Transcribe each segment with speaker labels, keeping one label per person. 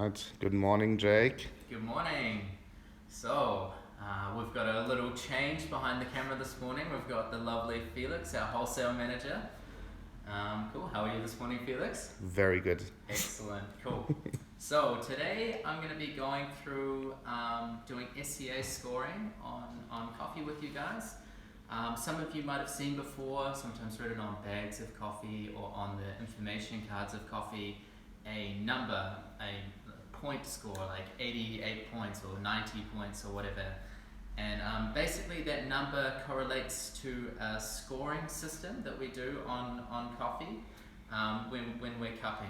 Speaker 1: Right. Good morning, Jake.
Speaker 2: Good morning. So, we've got a little change behind the camera this morning. We've got the lovely Felix, our wholesale manager. Cool. How are you this morning, Felix?
Speaker 1: Very good.
Speaker 2: Excellent. Cool. So, today I'm going to be going through doing SCA scoring on coffee with you guys. Some of you might have seen before, sometimes written on bags of coffee or on the information cards of coffee, a number, a point score, like 88 points or 90 points or whatever. And basically that number correlates to a scoring system that we do on coffee when we're cupping.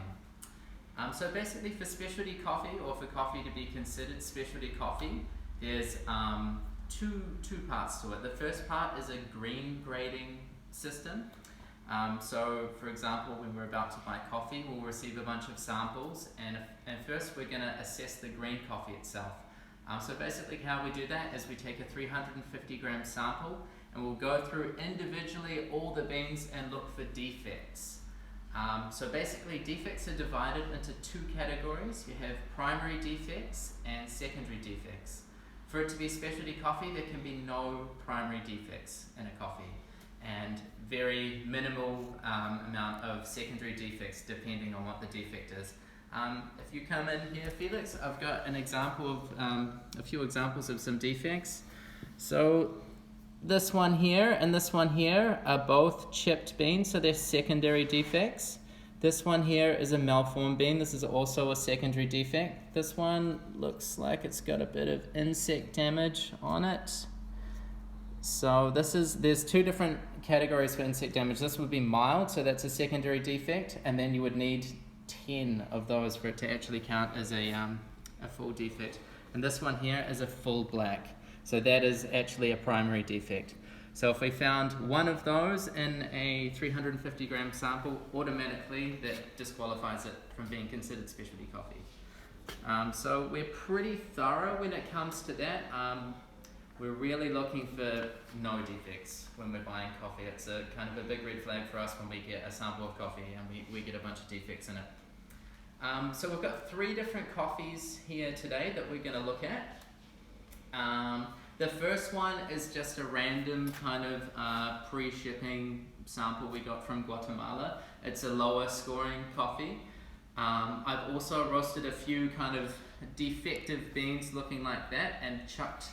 Speaker 2: So basically for specialty coffee, or for coffee to be considered specialty coffee, there's two parts to it. The first part is a green grading system. So for example, when we're about to buy coffee, we'll receive a bunch of samples, and first we're going to assess the green coffee itself. So basically how we do that is we take a 350 gram sample and we'll go through individually all the beans and look for defects. So basically defects are divided into two categories. You have primary defects and secondary defects. For it to be specialty coffee, there can be no primary defects in a coffee, and very minimal amount of secondary defects depending on what the defect is. If you come in here, Felix, I've got an example of a few examples of some defects. So this one here and this one here are both chipped beans, so they're secondary defects. This one here is a malformed bean. This is also a secondary defect. This one looks like it's got a bit of insect damage on it. So there's two different categories for insect damage. This would be mild, so that's a secondary defect, and then you would need 10 of those for it to actually count as a full defect. And this one here is a full black, so that is actually a primary defect. So if we found one of those in a 350 gram sample, automatically that disqualifies it from being considered specialty coffee. So we're pretty thorough when it comes to that. We're really looking for no defects when we're buying coffee. It's a kind of a big red flag for us when we get a sample of coffee and we get a bunch of defects in it. So we've got 3 different coffees here today that we're going to look at. The first one is just a random kind of pre-shipping sample we got from Guatemala. It's a lower scoring coffee. I've also roasted a few kind of defective beans looking like that and chucked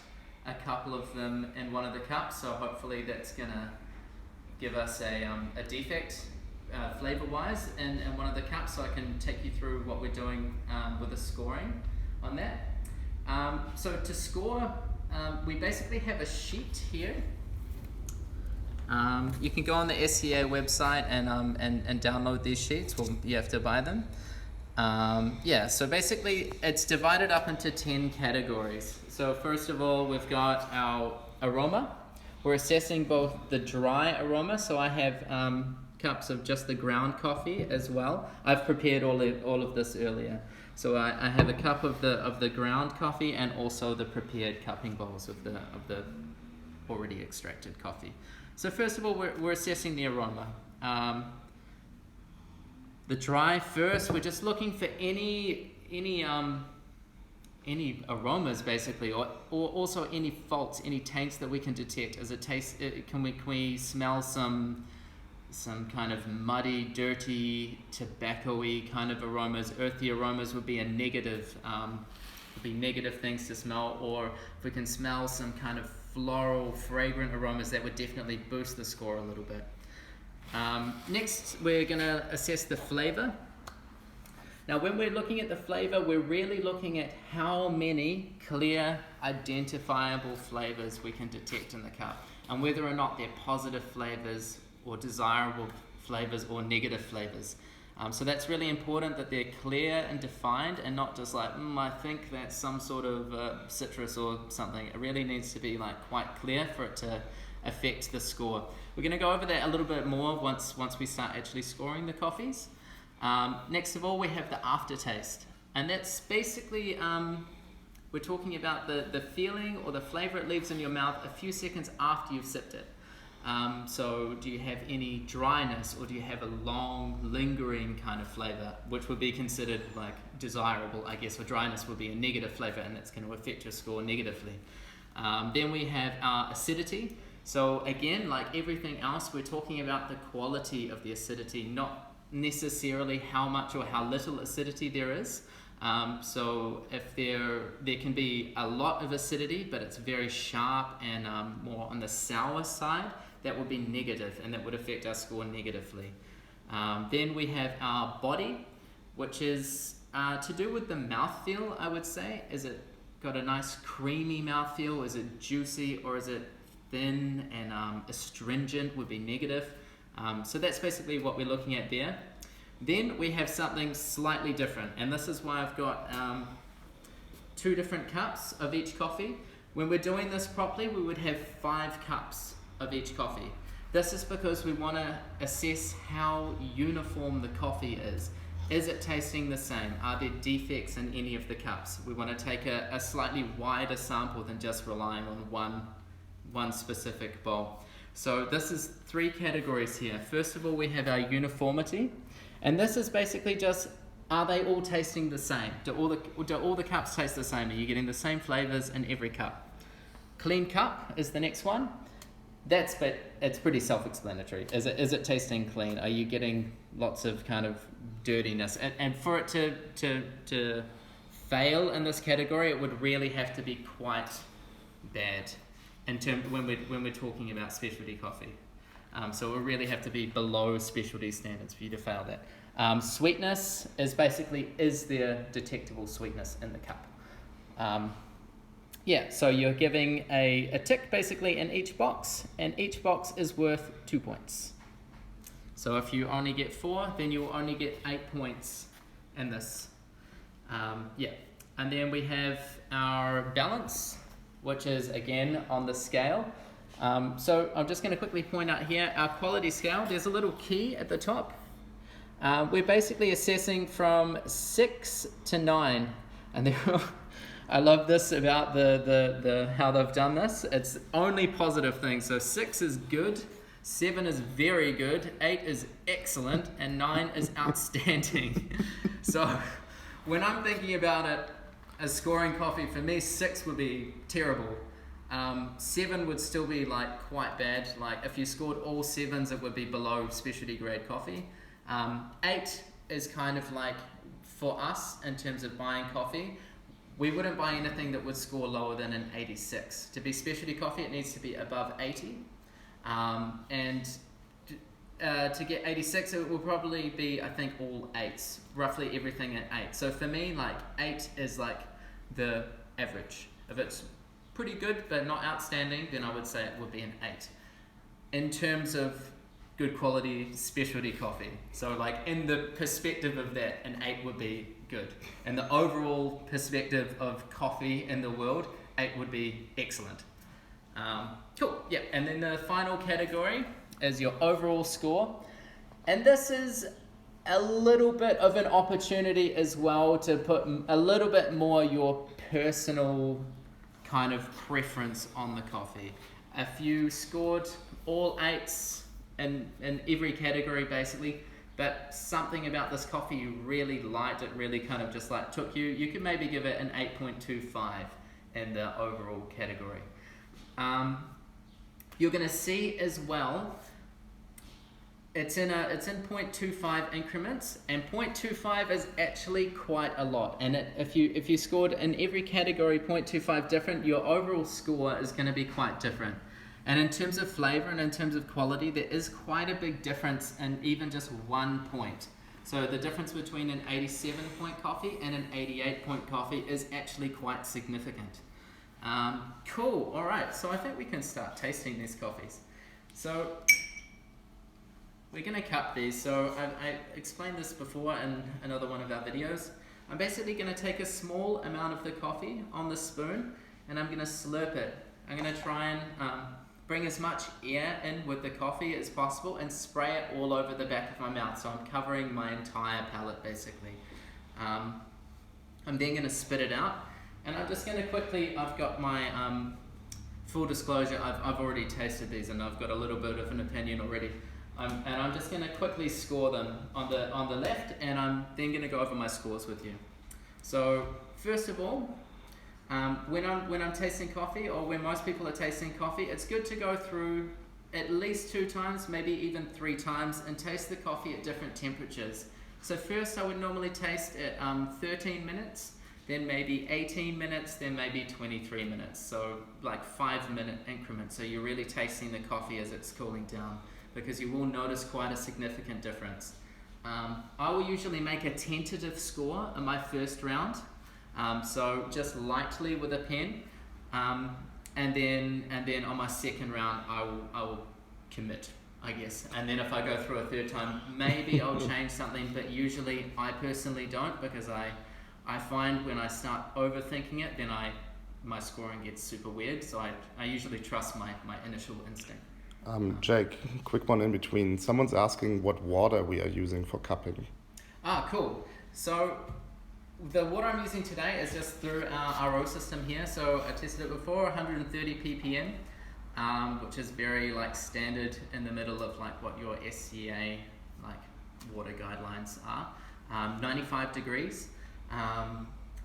Speaker 2: a couple of them in one of the cups, so hopefully that's gonna give us a defect flavor wise in one of the cups, so I can take you through what we're doing with the scoring on that. So to score, we basically have a sheet here. You can go on the SCA website and download these sheets. Well, you have to buy them. So basically it's divided up into 10 categories. So first of all, we've got our aroma. We're assessing both the dry aroma, so I have cups of just the ground coffee as well. I've prepared all of this earlier. So I have a cup of the ground coffee and also the prepared cupping bowls of the already extracted coffee. So first of all, we're assessing the aroma. The dry first, we're just looking for any aromas basically, or also any faults, any taints that we can detect. As it tastes, can we smell some kind of muddy, dirty, tobacco-y kind of aromas? Earthy aromas would be a negative, negative things to smell. Or if we can smell some kind of floral, fragrant aromas, that would definitely boost the score a little bit. Next, we're going to assess the flavor. Now, when we're looking at the flavor, we're really looking at how many clear, identifiable flavors we can detect in the cup, and whether or not they're positive flavors or desirable flavors or negative flavors. So that's really important, that they're clear and defined, and not just like, I think that's some sort of citrus or something. It really needs to be like quite clear for it to affect the score. We're going to go over that a little bit more once we start actually scoring the coffees. Next of all, we have the aftertaste, and that's basically we're talking about the feeling or the flavor it leaves in your mouth a few seconds after you've sipped it. So do you have any dryness, or do you have a long lingering kind of flavor, which would be considered like desirable, I guess, or dryness would be a negative flavor and that's going to affect your score negatively. Then we have our acidity. So again, like everything else, we're talking about the quality of the acidity, not necessarily how much or how little acidity there is. So if there can be a lot of acidity, but it's very sharp and more on the sour side, that would be negative, and that would affect our score negatively. Then we have our body, which is to do with the mouthfeel, I would say. Is it got a nice creamy mouthfeel? Is it juicy, or is it thin and astringent? Would be negative. So that's basically what we're looking at there. Then we have something slightly different, and this is why I've got 2 different cups of each coffee. When we're doing this properly, we would have 5 cups of each coffee. This is because we want to assess how uniform the coffee is. Is it tasting the same? Are there defects in any of the cups? We want to take a slightly wider sample than just relying on one specific bowl. So this is 3 categories here. First of all, we have our uniformity. And this is basically just, are they all tasting the same? Do all the cups taste the same? Are you getting the same flavors in every cup? Clean cup is the next one. It's pretty self-explanatory. Is it tasting clean? Are you getting lots of kind of dirtiness? And for it to fail in this category, it would really have to be quite bad in terms when we're talking about specialty coffee. So it would really have to be below specialty standards for you to fail that. Sweetness is basically, is there detectable sweetness in the cup? So you're giving a tick basically in each box, and each box is worth 2 points. So if you only get 4, then you'll only get 8 points in this. And then we have our balance, which is again on the scale. So I'm just going to quickly point out here, our quality scale, there's a little key at the top. We're basically assessing from 6 to 9, and I love this about the how they've done this. It's only positive things. So 6 is good, 7 is very good, 8 is excellent, and 9 is outstanding. So when I'm thinking about it as scoring coffee, for me 6 would be terrible. 7 would still be like quite bad. Like if you scored all 7s, it would be below specialty grade coffee. 8 is kind of like, for us in terms of buying coffee, we wouldn't buy anything that would score lower than an 86. To be specialty coffee, it needs to be above 80. To get 86, it will probably be, I think, all 8s, roughly everything at 8. So for me, like 8 is like the average. If it's pretty good but not outstanding, then I would say it would be an 8 in terms of good quality specialty coffee. So like in the perspective of that, an 8 would be good. In the overall perspective of coffee in the world, 8 would be excellent. Cool, yeah. And then the final category is your overall score, and this is a little bit of an opportunity as well to put a little bit more your personal kind of preference on the coffee. If you scored all 8s in every category basically, but something about this coffee you really liked, it really kind of just like took you, you could maybe give it an 8.25 in the overall category. You're going to see as well, it's in 0.25 increments, and 0.25 is actually quite a lot. And if you scored in every category 0.25 different, your overall score is going to be quite different. And in terms of flavor and in terms of quality, there is quite a big difference in even just 1 point. So the difference between an 87 point coffee and an 88 point coffee is actually quite significant. Cool, all right, so I think we can start tasting these coffees. So we're going to cup these. So I explained this before in another one of our videos. I'm basically going to take a small amount of the coffee on the spoon, and I'm going to slurp it. I'm going to try and bring as much air in with the coffee as possible and spray it all over the back of my mouth. So I'm covering my entire palate basically. I'm then going to spit it out. And I'm just going to quickly, I've got my full disclosure, I've already tasted these and I've got a little bit of an opinion already. And I'm just going to quickly score them on the left, and I'm then going to go over my scores with you. So first of all, when I'm tasting coffee, or when most people are tasting coffee, it's good to go through at least 2 times, maybe even 3 times, and taste the coffee at different temperatures. So first I would normally taste at 13 minutes, then maybe 18 minutes, then maybe 23 minutes. So like 5-minute increments. So you're really tasting the coffee as it's cooling down, because you will notice quite a significant difference. I will usually make a tentative score in my first round, so just lightly with a pen, and then on my second round I will commit, I guess. And then if I go through a third time, maybe I'll change something, but usually I personally don't, because I find when I start overthinking it, then my scoring gets super weird. So I usually trust my initial instinct.
Speaker 1: Jake, quick one in between. Someone's asking what water we are using for cupping.
Speaker 2: Ah, cool. So the water I'm using today is just through our RO system here. So I tested it before, 130 ppm, which is very like standard in the middle of like what your SCA like water guidelines are. 95 degrees.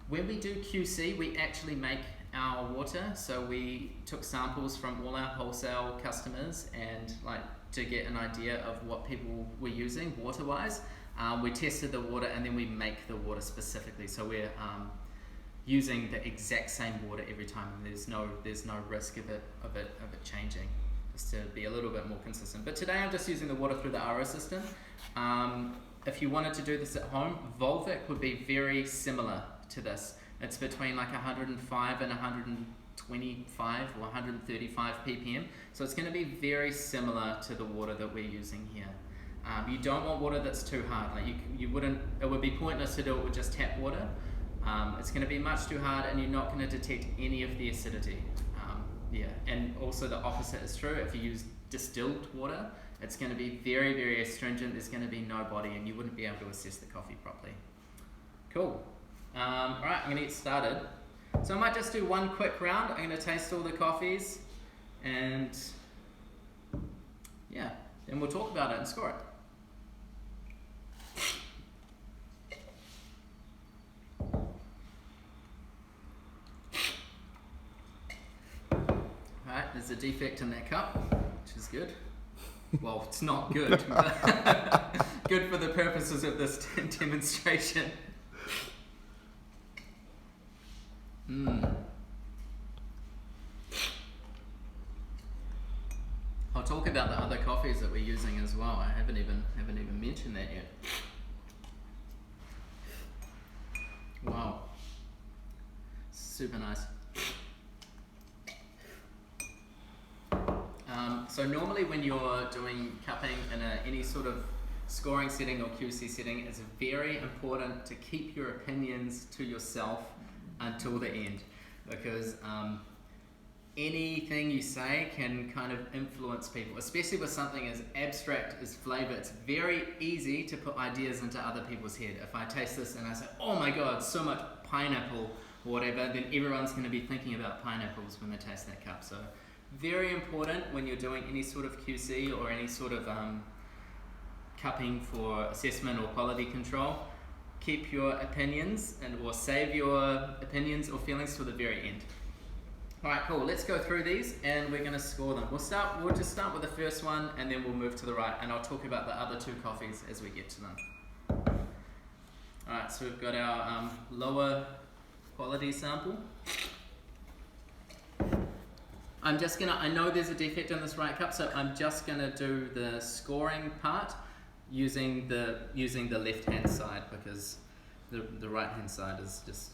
Speaker 2: When we do QC, we actually make our water, so we took samples from all our wholesale customers and like to get an idea of what people were using water wise. We tested the water and then we make the water specifically, so we're using the exact same water every time, and there's no risk of it changing, just to be a little bit more consistent. But today I'm just using the water through the RO system. If you wanted to do this at home, Volvic would be very similar to this. It's between like 105 and 125 or 135 ppm. So it's going to be very similar to the water that we're using here. You don't want water that's too hard. Like you wouldn't. It would be pointless to do it with just tap water. It's going to be much too hard, and you're not going to detect any of the acidity. And also the opposite is true. If you use distilled water, it's going to be very, very astringent. There's going to be no body, and you wouldn't be able to assess the coffee properly. Cool. Alright, I'm going to get started. So I might just do one quick round. I'm going to taste all the coffees, and yeah, then we'll talk about it and score it. Alright, there's a defect in that cup, which is good. Well, it's not good, but good for the purposes of this demonstration. I'll talk about the other coffees that we're using as well. I haven't even mentioned that yet. Wow, super nice. So normally when you're doing cupping in any sort of scoring setting or QC setting, it's very important to keep your opinions to yourself until the end, because anything you say can kind of influence people, especially with something as abstract as flavour. It's very easy to put ideas into other people's head. If I taste this and I say, oh my god, so much pineapple or whatever, then everyone's going to be thinking about pineapples when they taste that cup. So very important when you're doing any sort of QC or any sort of cupping for assessment or quality control. Keep your opinions or save your opinions or feelings till the very end. Alright, cool. Let's go through these and we're going to score them. We'll just start with the first one and then we'll move to the right, and I'll talk about the other 2 coffees as we get to them. Alright, so we've got our lower quality sample. I know there's a defect in this right cup, so I'm just going to do the scoring part using the left hand side, because the right hand side is just,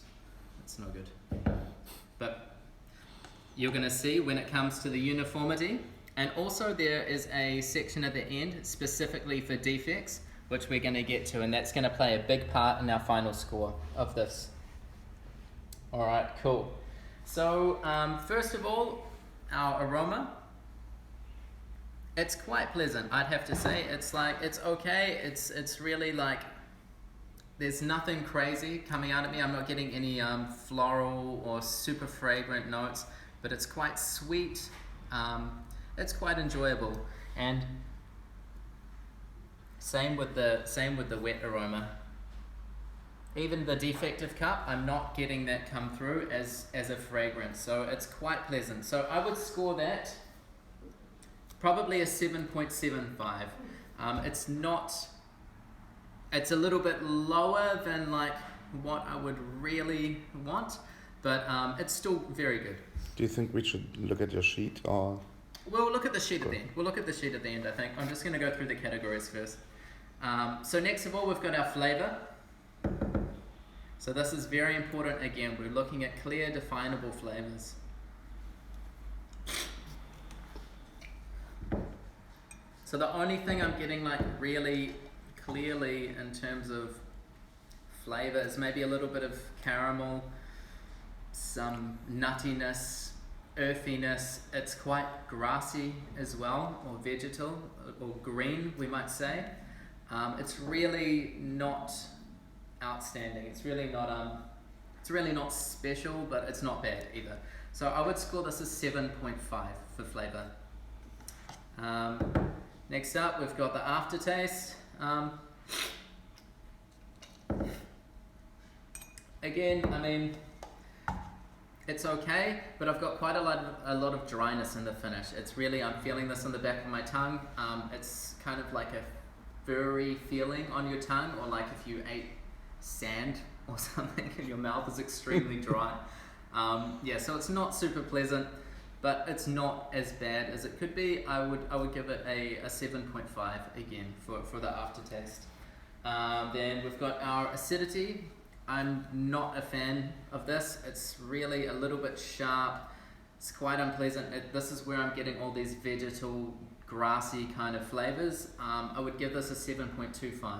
Speaker 2: it's no good. But you're going to see when it comes to the uniformity, and also there is a section at the end specifically for defects, which we're going to get to, and that's going to play a big part in our final score of this. Alright, cool. So first of all, our aroma. It's quite pleasant, I'd have to say. It's like, it's okay. It's really like, there's nothing crazy coming out of me. I'm not getting any floral or super fragrant notes. but it's quite sweet. It's quite enjoyable, and same with the wet aroma. Even the defective cup, I'm not getting that come through as a fragrance, so it's quite pleasant. So I would score that probably a 7.75. It's a little bit lower than like what I would really want, but it's still very good.
Speaker 1: Do you think we should look at your sheet, or?
Speaker 2: We'll look at the sheet at the end. We'll look at the sheet at the end, I think. I'm just going to go through the categories first. So next of all, we've got our flavour. So this is very important again. We're looking at clear, definable flavours. So the only thing I'm getting like really clearly in terms of flavour is maybe a little bit of caramel, some nuttiness, earthiness. It's quite grassy as well, or vegetal, or green, we might say. It's really not outstanding. It's really not special, but it's not bad either. So I would score this as 7.5 for flavour. Next up, we've got the aftertaste. Again, I mean, it's okay, but I've got quite a lot of dryness in the finish. It's really, I'm feeling this on the back of my tongue. It's kind of like a furry feeling on your tongue, or like if you ate sand or something and your mouth is extremely dry. Yeah, so it's not super pleasant, but it's not as bad as it could be. I would give it a 7.5 again for the aftertaste. Then we've got our acidity. I'm not a fan of this. It's really a little bit sharp. It's quite unpleasant. This is where I'm getting all these vegetal, grassy kind of flavors. I would give this a 7.25.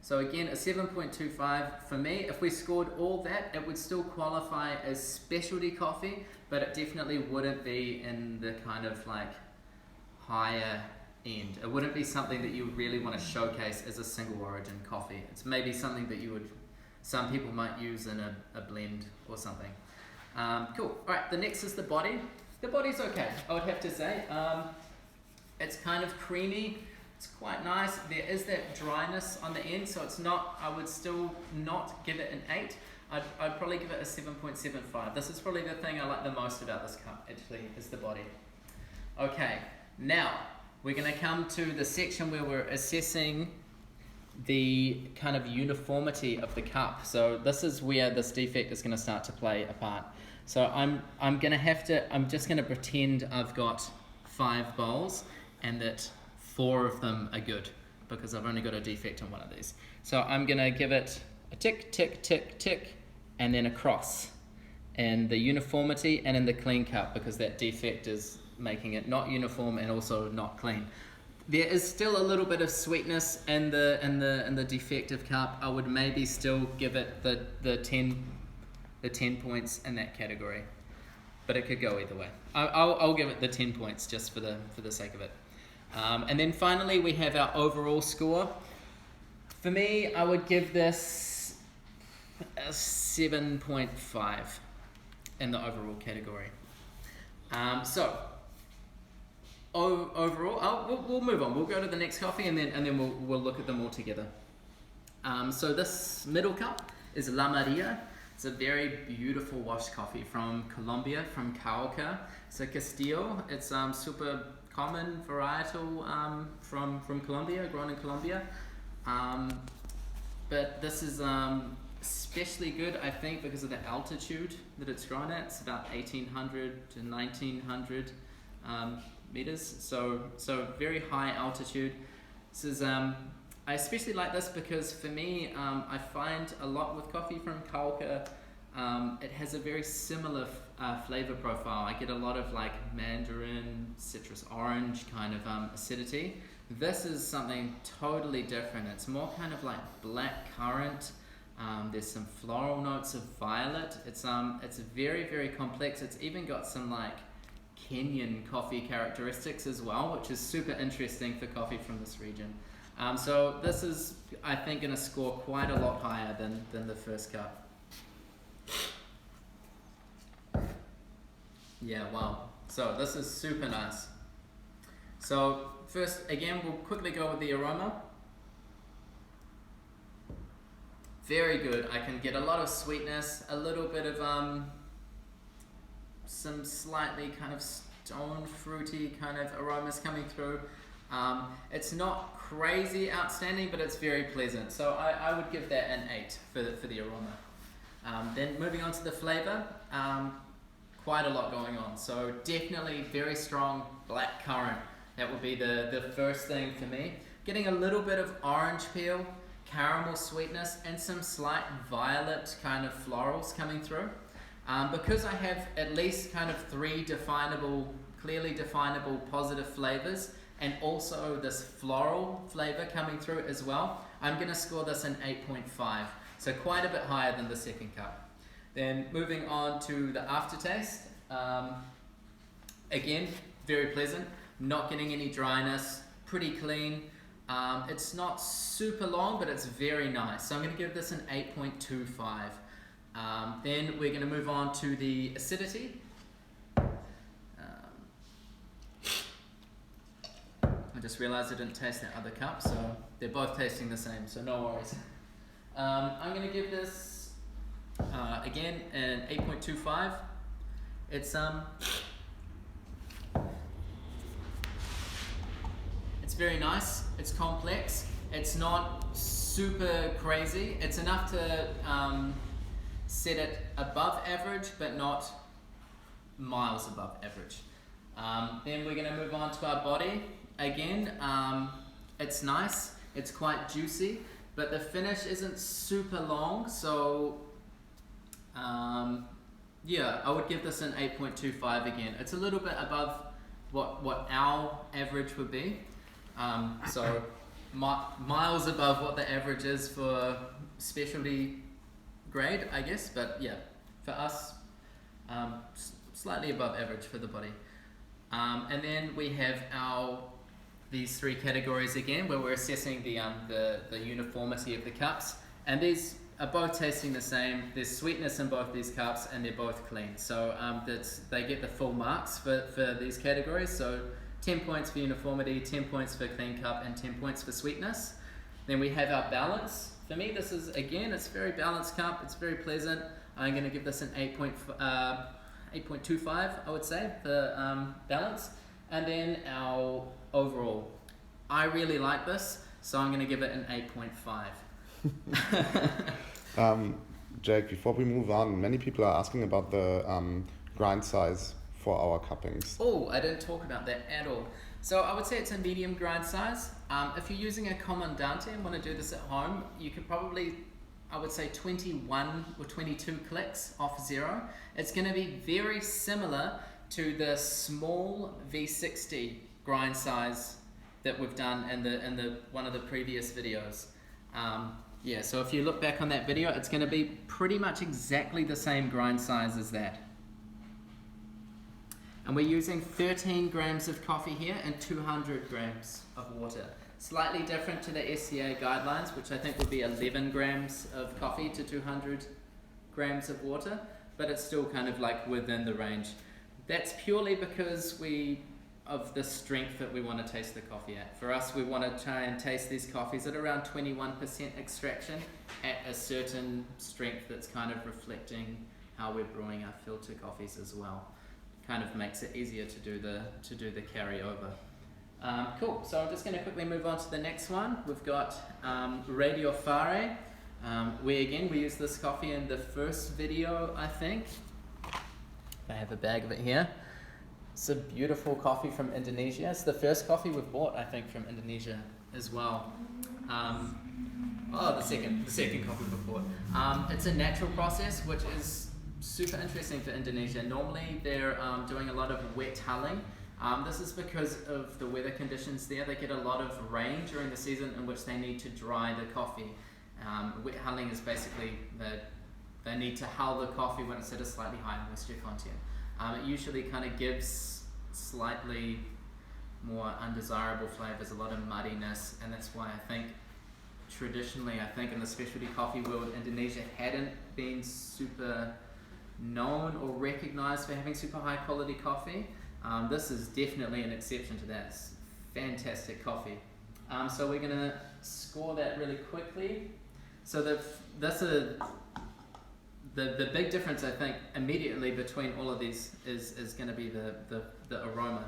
Speaker 2: So again, a 7.25 for me. If we scored all that, it would still qualify as specialty coffee, but it definitely wouldn't be in the kind of like higher end. It wouldn't be something that you really want to showcase as a single origin coffee. It's maybe something that some people might use in a blend or something. Cool. All right, the next is the body. The body's okay, I would have to say. It's kind of creamy. It's quite nice. There is that dryness on the end, so it's not, I would still not give it an 8. I'd probably give it a 7.75. This is probably the thing I like the most about this cup, actually, is the body. Okay, now we're going to come to the section where we're assessing the kind of uniformity of the cup. So this is where this defect is going to start to play a part. So I'm just going to pretend I've got 5 bowls and that 4 of them are good, because I've only got a defect on one of these. So I'm going to give it a tick, tick, tick, tick, and then a cross in the uniformity and in the clean cup, because that defect is making it not uniform and also not clean. There is still a little bit of sweetness in the defective cup. I would maybe still give it the 10 points in that category, but it could go either way. I'll give it the 10 points just for the sake of it. And then finally we have our overall score. For me, I would give this a 7.5 in the overall category. So overall, we'll move on. We'll go to the next coffee and then we'll look at them all together. So this middle cup is La Marea. It's a very beautiful washed coffee from Colombia, from Cauca. It's a Castillo. It's super common varietal from Colombia, grown in Colombia. But this is especially good, I think, because of the altitude that it's grown at. It's about 1,800 to 1,900 meters, so very high altitude. This is I especially like this because for me, I find a lot with coffee from Cauca, it has a very similar flavor profile. I get a lot of like mandarin, citrus orange kind of acidity. This is something totally different. It's more kind of like black currant. There's some floral notes of violet. It's very, very complex. It's even got some like Kenyan coffee characteristics as well, which is super interesting for coffee from this region. So this is, I think, going to score quite a lot higher than the first cup. Yeah, wow. So this is super nice. So first, again, we'll quickly go with the aroma. Very good. I can get a lot of sweetness, a little bit of some slightly kind of stone fruity kind of aromas coming through. It's not crazy outstanding, but it's very pleasant. So I would give that an 8 for the aroma. Then moving on to the flavour, quite a lot going on. So definitely very strong black currant. That would be the first thing for me. Getting a little bit of orange peel, caramel sweetness, and some slight violet kind of florals coming through. Because I have at least kind of 3 clearly definable positive flavours, and also this floral flavour coming through as well, I'm going to score this an 8.5. So quite a bit higher than the second cup. Then moving on to the aftertaste. Again, very pleasant. Not getting any dryness. Pretty clean. It's not super long, but it's very nice. So I'm going to give this an 8.25. Then we're going to move on to the acidity. I just realized I didn't taste that other cup, so they're both tasting the same, so no worries. I'm going to give this, again, an 8.25. It's very nice, it's complex, it's not super crazy. It's enough to set it above average, but not miles above average. Then we're going to move on to our body. Again, it's nice, it's quite juicy, but the finish isn't super long, so yeah, I would give this an 8.25 again. It's a little bit above what our average would be, so miles above what the average is for specialty grade, I guess, but yeah, for us, slightly above average for the body. And then we have these 3 categories again, where we're assessing the uniformity of the cups, and these are both tasting the same. There's sweetness in both these cups, and they're both clean. So they get the full marks for these categories. So 10 points for uniformity, 10 points for clean cup, and 10 points for sweetness. Then we have our balance. For me, this is, again, it's a very balanced cup. It's very pleasant. I'm going to give this an 8.25, I would say, for balance. And then our overall, I really like this, so I'm going to give it an 8.5.
Speaker 1: Jake, before we move on, many people are asking about the grind size for our cuppings.
Speaker 2: Oh, I didn't talk about that at all. So I would say it's a medium grind size. If you're using a Comandante and want to do this at home, you could probably, I would say 21 or 22 clicks off 0. It's going to be very similar to the small V60 grind size that we've done in the one of the previous videos. Yeah, so if you look back on that video, it's going to be pretty much exactly the same grind size as that. And we're using 13 grams of coffee here and 200 grams of water. Slightly different to the SCA guidelines, which I think would be 11 grams of coffee to 200 grams of water, but it's still kind of like within the range. That's purely because of the strength that we want to taste the coffee at. For us, we want to try and taste these coffees at around 21% extraction at a certain strength that's kind of reflecting how we're brewing our filter coffees as well. Kind of makes it easier to do the carryover. Cool, so I'm just going to quickly move on to the next one. We've got Radio Fare. We use this coffee in the first video, I think. I have a bag of it here. It's a beautiful coffee from Indonesia. It's the first coffee we've bought, I think, from Indonesia as well. The second coffee we've bought. It's a natural process, which is super interesting for Indonesia. Normally they're doing a lot of wet hulling. This is because of the weather conditions there. They get a lot of rain during the season in which they need to dry the coffee. Wet hulling is basically they need to hull the coffee when it's at a slightly higher moisture content. It usually kind of gives slightly more undesirable flavors, a lot of muddiness, and that's why I think traditionally, in the specialty coffee world, Indonesia hadn't been super known or recognized for having super high quality coffee. This is definitely an exception to that. It's fantastic coffee. So we're gonna score that really quickly. So the big difference, I think, immediately between all of these is going to be the aroma.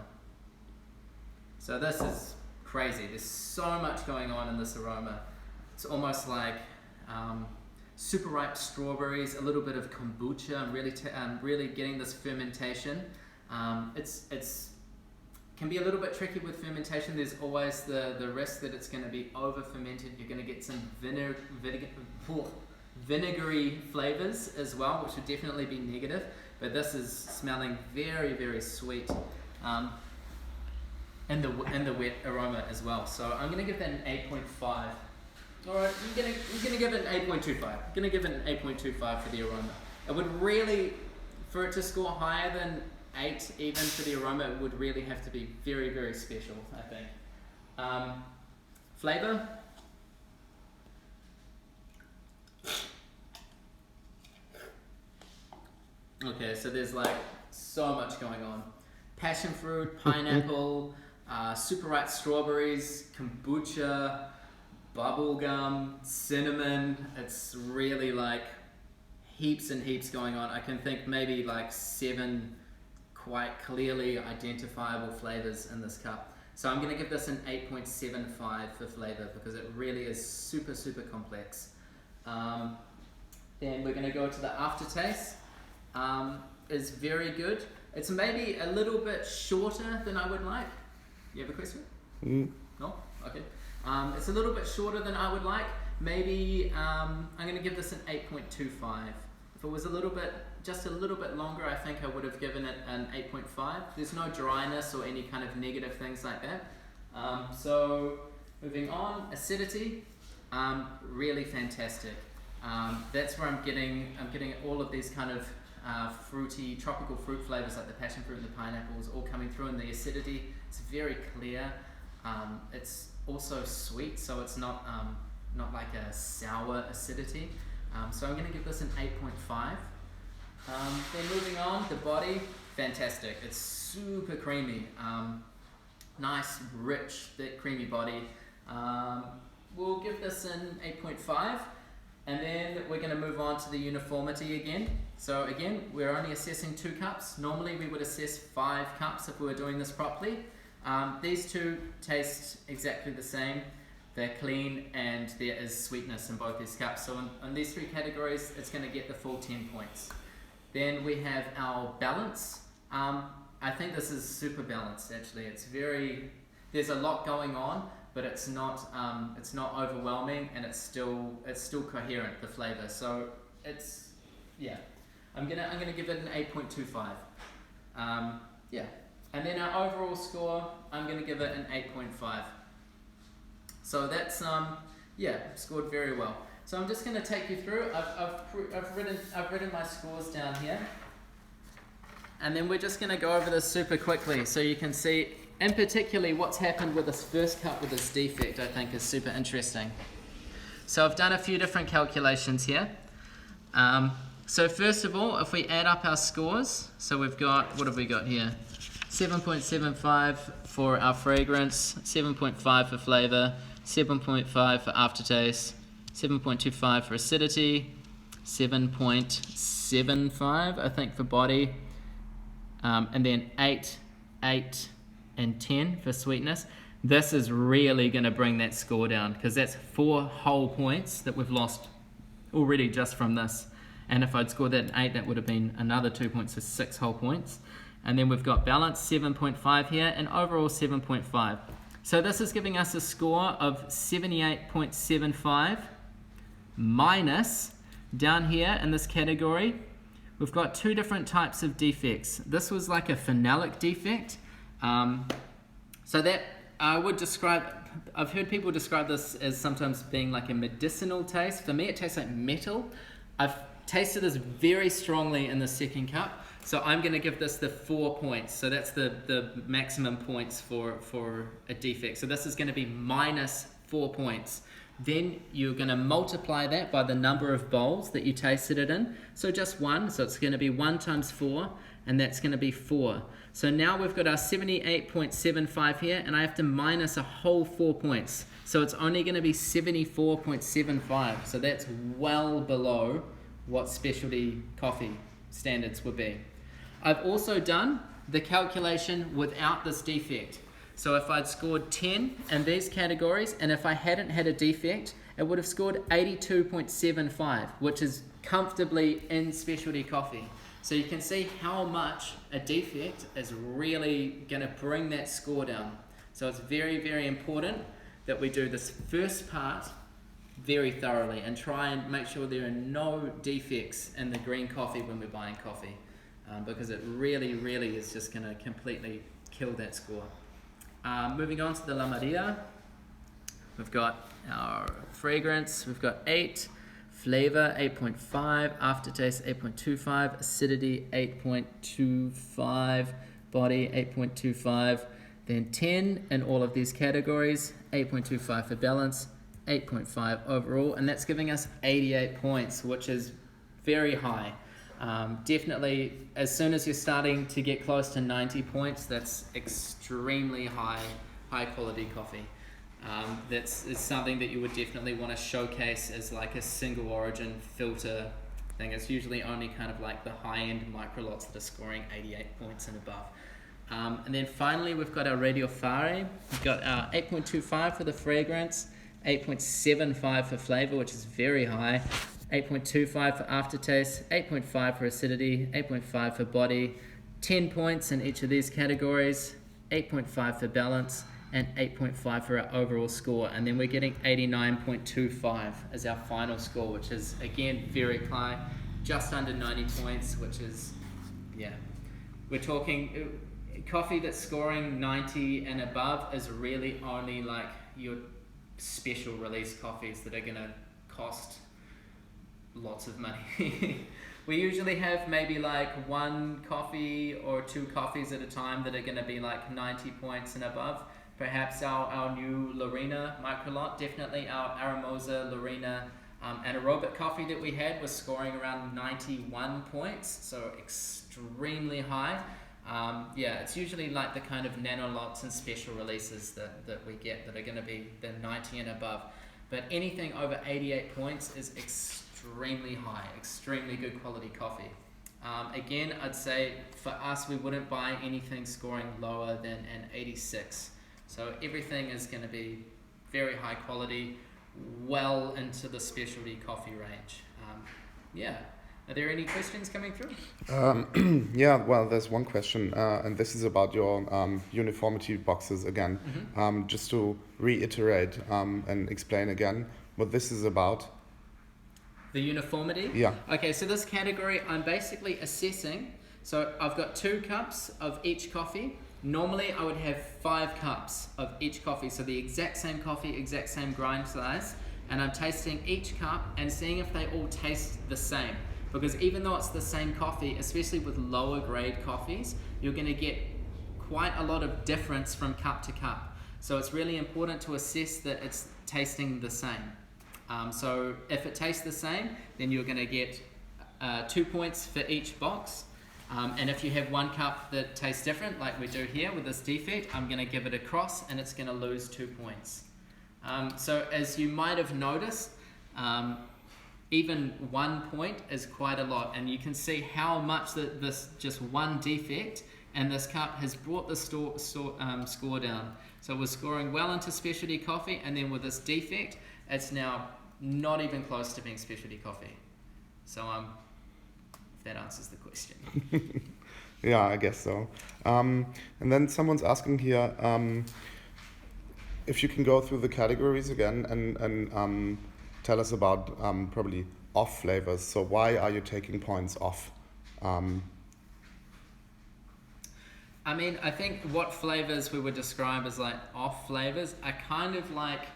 Speaker 2: So this is crazy. There's so much going on in this aroma. It's almost like super ripe strawberries, a little bit of kombucha. I'm really getting this fermentation. It's can be a little bit tricky with fermentation. There's always the risk that it's going to be over fermented. You're going to get some vinegary flavors as well, which would definitely be negative. But this is smelling very, very sweet, and the wet aroma as well. So I'm going to give that an 8.5. All right, I'm gonna give it an 8.25. I'm gonna give it an 8.25 for the aroma. It would really, for it to score higher than 8 even for the aroma, it would really have to be very, very special, I think. Flavour. Okay, so there's like so much going on. Passion fruit, pineapple, super ripe strawberries, kombucha, bubblegum, cinnamon. It's really like heaps and heaps going on. I can think maybe like 7 quite clearly identifiable flavors in this cup. So I'm going to give this an 8.75 for flavor because it really is super, super complex. Then we're going to go to the aftertaste. Is very good. It's maybe a little bit shorter than I would like. You have a question? No? Okay. It's a little bit shorter than I would like. Maybe I'm going to give this an 8.25. If it was just a little bit longer, I think I would have given it an 8.5. There's no dryness or any kind of negative things like that. So moving on, acidity, really fantastic. That's where I'm getting all of these kind of fruity, tropical fruit flavors like the passion fruit and the pineapples all coming through, and the acidity, it's very clear. It's also sweet, so it's not like a sour acidity. So I'm going to give this an 8.5. Then moving on, the body, fantastic. It's super creamy. Nice, rich, thick, creamy body. We'll give this an 8.5. And then we're going to move on to the uniformity again. So again, we're only assessing 2 cups. Normally we would assess 5 cups if we were doing this properly. These two taste exactly the same. They're clean and there is sweetness in both these cups. So in these 3 categories, it's going to get the full 10 points. Then we have our balance. I think this is super balanced actually. There's a lot going on, but it's not overwhelming, and it's still coherent, the flavor. So I'm gonna give it an 8.25. And then our overall score, I'm gonna give it an 8.5. So that's scored very well. So I'm just gonna take you through. I've written my scores down here, and then we're just gonna go over this super quickly so you can see. In particularly, what's happened with this first cup with this defect, I think, is super interesting. So I've done a few different calculations here. So first of all, if we add up our scores, so we've got, what have we got here? 7.75 for our fragrance, 7.5 for flavor, 7.5 for aftertaste, 7.25 for acidity, 7.75, I think, for body, and then 8, and 10 for sweetness. This is really going to bring that score down because that's 4 whole points that we've lost already just from this. And if I'd scored that an 8, that would have been another 2 points, so 6 whole points. And then we've got balance 7.5 here and overall 7.5. So this is giving us a score of 78.75 minus, down here in this category, we've got 2 different types of defects. This was like a phenolic defect. So that I would describe, I've heard people describe this as sometimes being like a medicinal taste. For me, it tastes like metal. I've tasted this very strongly in the second cup. So I'm going to give this the 4 points. So that's the maximum points for a defect. So this is going to be minus 4 points. Then you're going to multiply that by the number of bowls that you tasted it in. So just 1, so it's going to be 1 times 4, and that's going to be 4. So now we've got our 78.75 here, and I have to minus a whole 4 points. So it's only going to be 74.75. So that's well below what specialty coffee standards would be. I've also done the calculation without this defect. So if I'd scored 10 in these categories, and if I hadn't had a defect, it would have scored 82.75, which is comfortably in specialty coffee. So you can see how much a defect is really going to bring that score down. So it's very, very important that we do this first part very thoroughly and try and make sure there are no defects in the green coffee when we're buying coffee, because it really, really is just going to completely kill that score. Moving on to the La Marea, we've got our fragrance, we've got 8, flavour 8.5, aftertaste 8.25, acidity 8.25, body 8.25, then 10 in all of these categories, 8.25 for balance, 8.5 overall, and that's giving us 88 points, which is very high. Definitely, as soon as you're starting to get close to 90 points, that's extremely high quality coffee. That's something that you would definitely want to showcase as like a single origin filter thing. It's usually only kind of like the high-end micro lots that are scoring 88 points and above. And then finally, we've got our Radio Fare. We've got our 8.25 for the fragrance, 8.75 for flavour, which is very high, 8.25 for aftertaste, 8.5 for acidity, 8.5 for body, 10 points in each of these categories, 8.5 for balance, and 8.5 for our overall score. And then we're getting 89.25 as our final score, which is, again, very high, just under 90 points, which is, yeah. We're talking, coffee that's scoring 90 and above is really only like your special release coffees that are going to cost lots of money. We usually have maybe like 1 coffee or 2 coffees at a time that are going to be like 90 points and above. Perhaps our new Lorena microlot, definitely our Aromosa, Lorena, anaerobic coffee that we had was scoring around 91 points, so extremely high. Yeah, it's usually like the kind of nanolots and special releases that we get that are going to be the 90 and above. But anything over 88 points is extremely high, extremely good quality coffee. Again, I'd say for us, we wouldn't buy anything scoring lower than an 86. So everything is going to be very high quality, well into the specialty coffee range. Yeah. Are there any questions coming through?
Speaker 1: Yeah, well, there's one question, and this is about your uniformity boxes again.
Speaker 2: Mm-hmm.
Speaker 1: Just to reiterate and explain again what this is about.
Speaker 2: The uniformity?
Speaker 1: Yeah.
Speaker 2: Okay, so this category, I'm basically assessing. So I've got 2 cups of each coffee. Normally, I would have 5 cups of each coffee, so the exact same coffee, exact same grind size, and I'm tasting each cup and seeing if they all taste the same. Because even though it's the same coffee, especially with lower grade coffees, you're going to get quite a lot of difference from cup to cup. So it's really important to assess that it's tasting the same. So if it tastes the same, then you're going to get 2 points for each box. And if you have 1 cup that tastes different, like we do here with this defect, I'm going to give it a cross and it's going to lose 2 points. So as you might have noticed, even 1 point is quite a lot, and you can see how much this just 1 defect and this cup has brought the score down. So it was scoring well into specialty coffee, and then with this defect, it's now not even close to being specialty coffee. So if that answers the question.
Speaker 1: Yeah, I guess so. And then someone's asking here if you can go through the categories again and tell us about probably off flavors. So why are you taking points off?
Speaker 2: I mean, I think what flavors we would describe as like off flavors are kind of like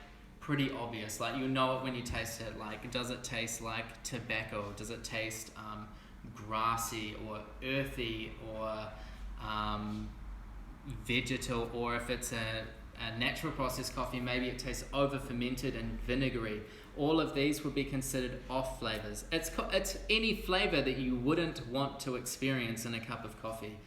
Speaker 2: pretty obvious. Like you know it when you taste it. Like does it taste like tobacco? Does it taste grassy or earthy or vegetal? Or if it's a a natural processed coffee, maybe it tastes over fermented and vinegary. All of these would be considered off flavors. It's any flavor that you wouldn't want to experience in a cup of coffee.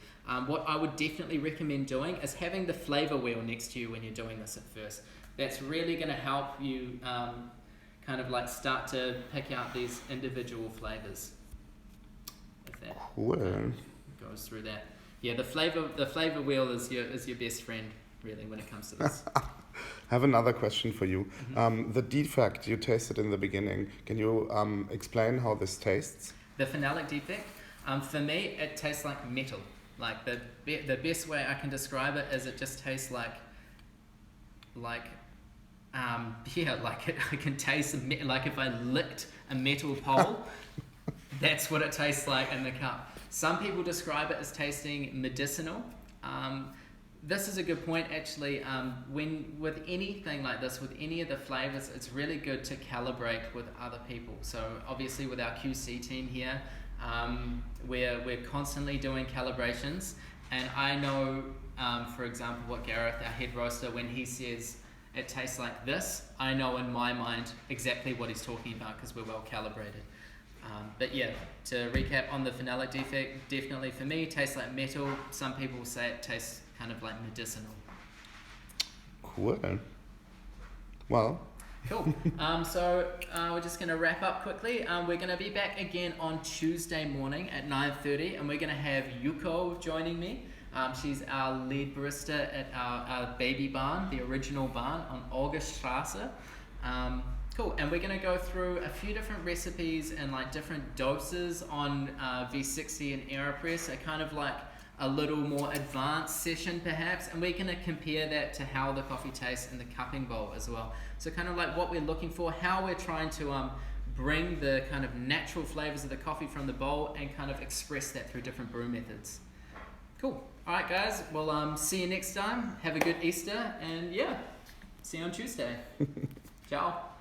Speaker 2: What I would definitely recommend doing is having the flavor wheel next to you when you're doing this at first. That's really going to help you kind of like start to pick out these individual flavors. If that goes through that. Yeah, the flavor wheel is your best friend really when it comes to this.
Speaker 1: I have another question for you. The defect you tasted in the beginning, can you explain how this tastes?
Speaker 2: The phenolic defect, for me, it tastes like metal. Like the best way I can describe it is it just tastes like I can taste like if I licked a metal pole. That's what it tastes like in the cup. Some people describe it as tasting medicinal. This is a good point actually. When with anything like this, with any of the flavors, it's really good to calibrate with other people. So obviously with our QC team here, we're constantly doing calibrations. And I know, for example, what Gareth, our head roaster, when he says it tastes like this, I know in my mind exactly what he's talking about because we're well calibrated. But yeah, to recap on the phenolic defect, definitely for me, it tastes like metal. Some people say it tastes kind of like medicinal.
Speaker 1: Cool. Well.
Speaker 2: Cool. So we're just going to wrap up quickly. We're going to be back again on Tuesday morning at 9:30, and we're going to have Yuko joining me. She's our lead barista at our baby barn, the original barn on Auguststrasse. Cool, and we're going to go through a few different recipes and like different doses on V60 and AeroPress, a kind of like a little more advanced session perhaps, and we're going to compare that to how the coffee tastes in the cupping bowl as well. So kind of like what we're looking for, how we're trying to bring the kind of natural flavors of the coffee from the bowl and kind of express that through different brew methods. Cool. All right, guys. Well, see you next time. Have a good Easter, and yeah, see you on Tuesday. Ciao.